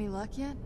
Any luck yet?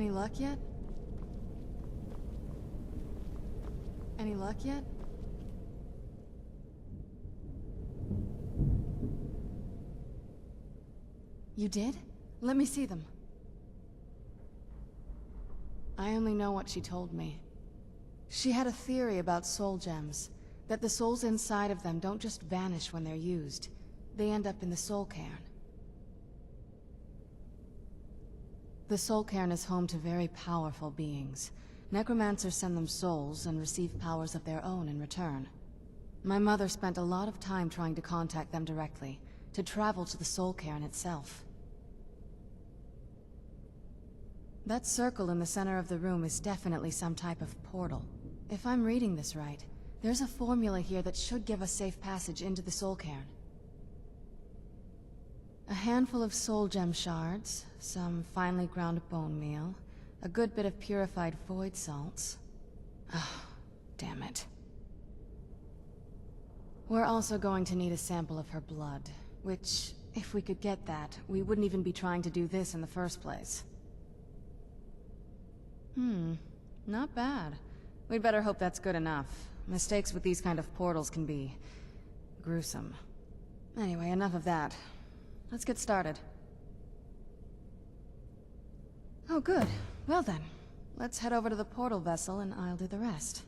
Any luck yet? Any luck yet? You did? Let me see them. I only know what she told me. She had a theory about soul gems, that the souls inside of them don't just vanish when they're used. They end up in the soul cairn. The soul cairn is home to very powerful beings, Necromancers send them souls and receive powers of their own in return. My mother spent a lot of time trying to contact them directly, to travel to the soul cairn itself. That circle in the center of the room is definitely some type of portal. If I'm reading this right, there's a formula here that should give us safe passage into the soul cairn. A handful of soul gem shards, some finely ground bone meal, a good bit of purified void salts. Oh, damn it. We're also going to need a sample of her blood, which, if we could get that, we wouldn't even be trying to do this in the first place. Not bad. We'd better hope that's good enough. Mistakes with these kind of portals can be gruesome. Anyway, enough of that. Let's get started. Oh, good. Well then, let's head over to the portal vessel and I'll do the rest.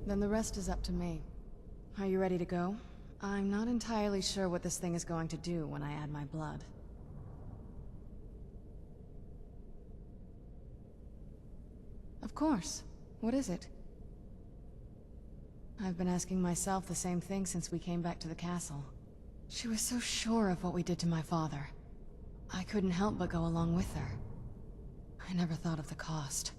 Then the rest is up to me. Are you ready to go? I'm not entirely sure what this thing is going to do when I add my blood. Of course. What is it? I've been asking myself the same thing since we came back to the castle. She was so sure of what we did to my father. I couldn't help but go along with her. I never thought of the cost.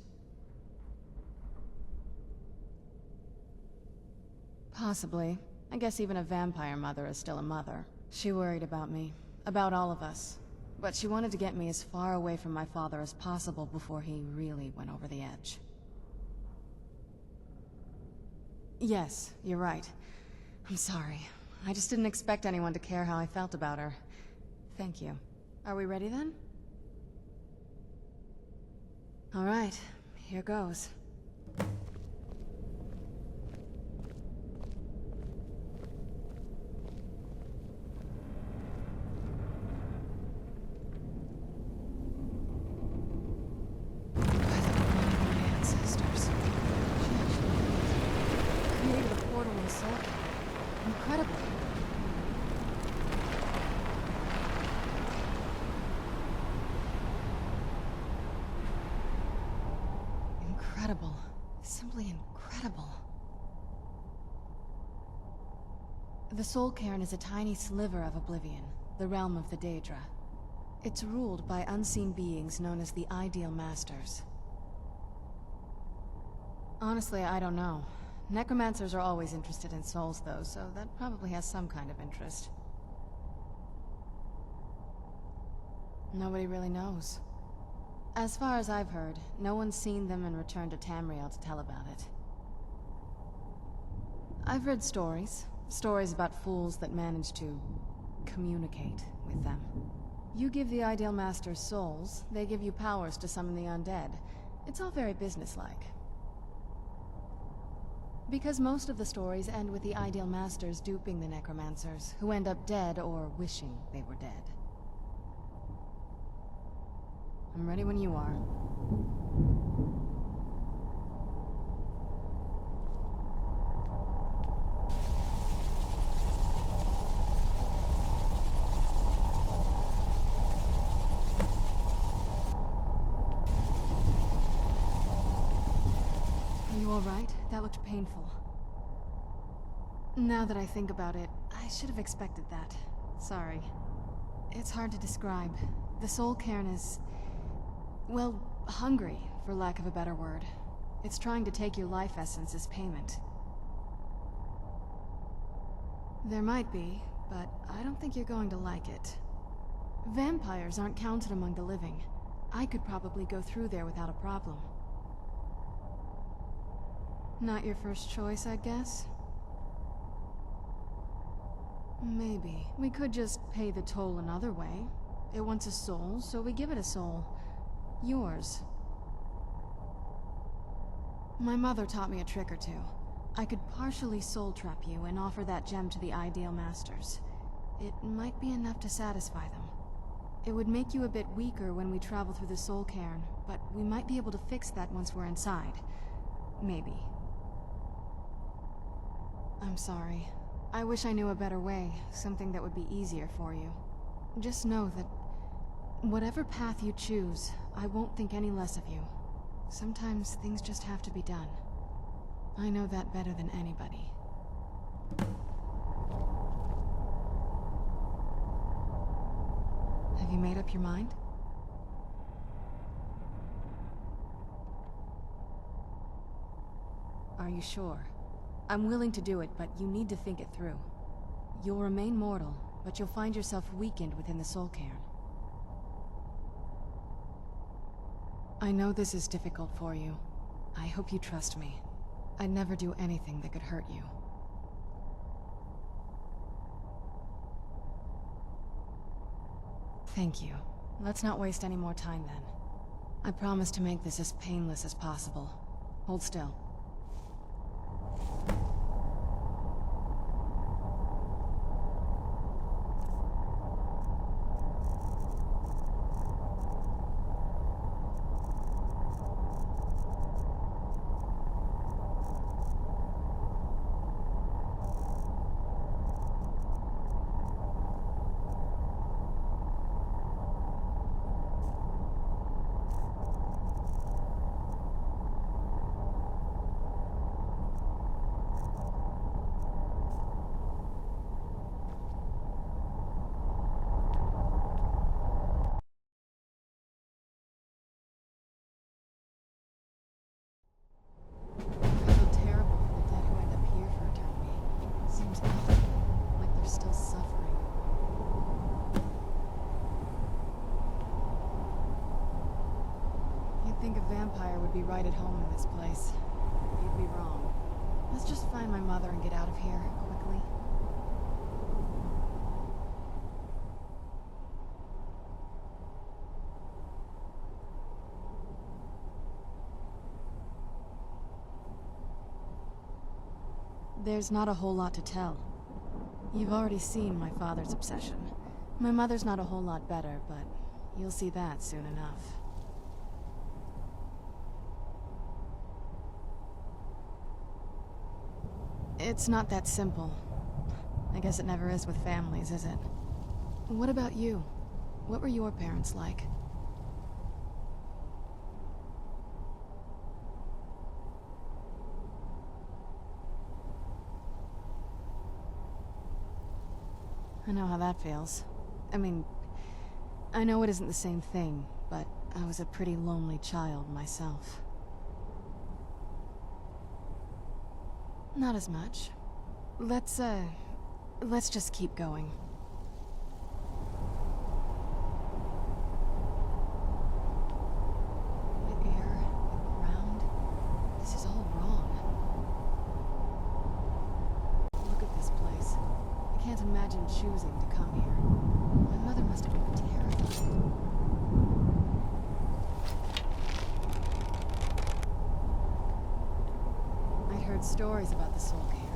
Possibly. I guess even a vampire mother is still a mother. She worried about me. About all of us. But she wanted to get me as far away from my father as possible before he really went over the edge. Yes, you're right. I'm sorry. I just didn't expect anyone to care how I felt about her. Thank you. Are we ready then? All right, here goes. Incredible. Incredible. Simply incredible. The Soul Cairn is a tiny sliver of Oblivion, the realm of the Daedra. It's ruled by unseen beings known as the Ideal Masters. Honestly, I don't know. Necromancers are always interested in souls, though, so that probably has some kind of interest. Nobody really knows. As far as I've heard, no one's seen them and returned to Tamriel to tell about it. I've read stories. Stories about fools that manage to communicate with them. You give the Ideal Masters souls, they give you powers to summon the undead. It's all very businesslike. Because most of the stories end with the Ideal Masters duping the Necromancers, who end up dead or wishing they were dead. I'm ready when you are. Are you all right? That looked painful. Now that I think about it, I should have expected that. Sorry. It's hard to describe. The Soul Cairn is... well, hungry, for lack of a better word. It's trying to take your life essence as payment. There might be, but I don't think you're going to like it. Vampires aren't counted among the living. I could probably go through there without a problem. Not your first choice, I guess? Maybe. We could just pay the toll another way. It wants a soul, so we give it a soul. Yours. My mother taught me a trick or two. I could partially soul trap you and offer that gem to the Ideal Masters. It might be enough to satisfy them. It would make you a bit weaker when we travel through the Soul Cairn, but we might be able to fix that once we're inside. Maybe. I'm sorry. I wish I knew a better way, something that would be easier for you. Just know that whatever path you choose, I won't think any less of you. Sometimes things just have to be done. I know that better than anybody. Have you made up your mind? Are you sure? I'm willing to do it, but you need to think it through. You'll remain mortal, but you'll find yourself weakened within the Soul Cairn. I know this is difficult for you. I hope you trust me. I'd never do anything that could hurt you. Thank you. Let's not waste any more time then. I promise to make this as painless as possible. Hold still. Vampire would be right at home in this place. You'd be wrong. Let's just find my mother and get out of here, quickly. There's not a whole lot to tell. You've already seen my father's obsession. My mother's not a whole lot better, but you'll see that soon enough. It's not that simple. I guess it never is with families, is it? What about you? What were your parents like? I know how that feels. I mean, I know it isn't the same thing, but I was a pretty lonely child myself. Not as much. Let's just keep going. The air, the ground, this is all wrong. Look at this place. I can't imagine choosing to come here. My mother must have been terrified. I'd heard stories about the Soul Cairn.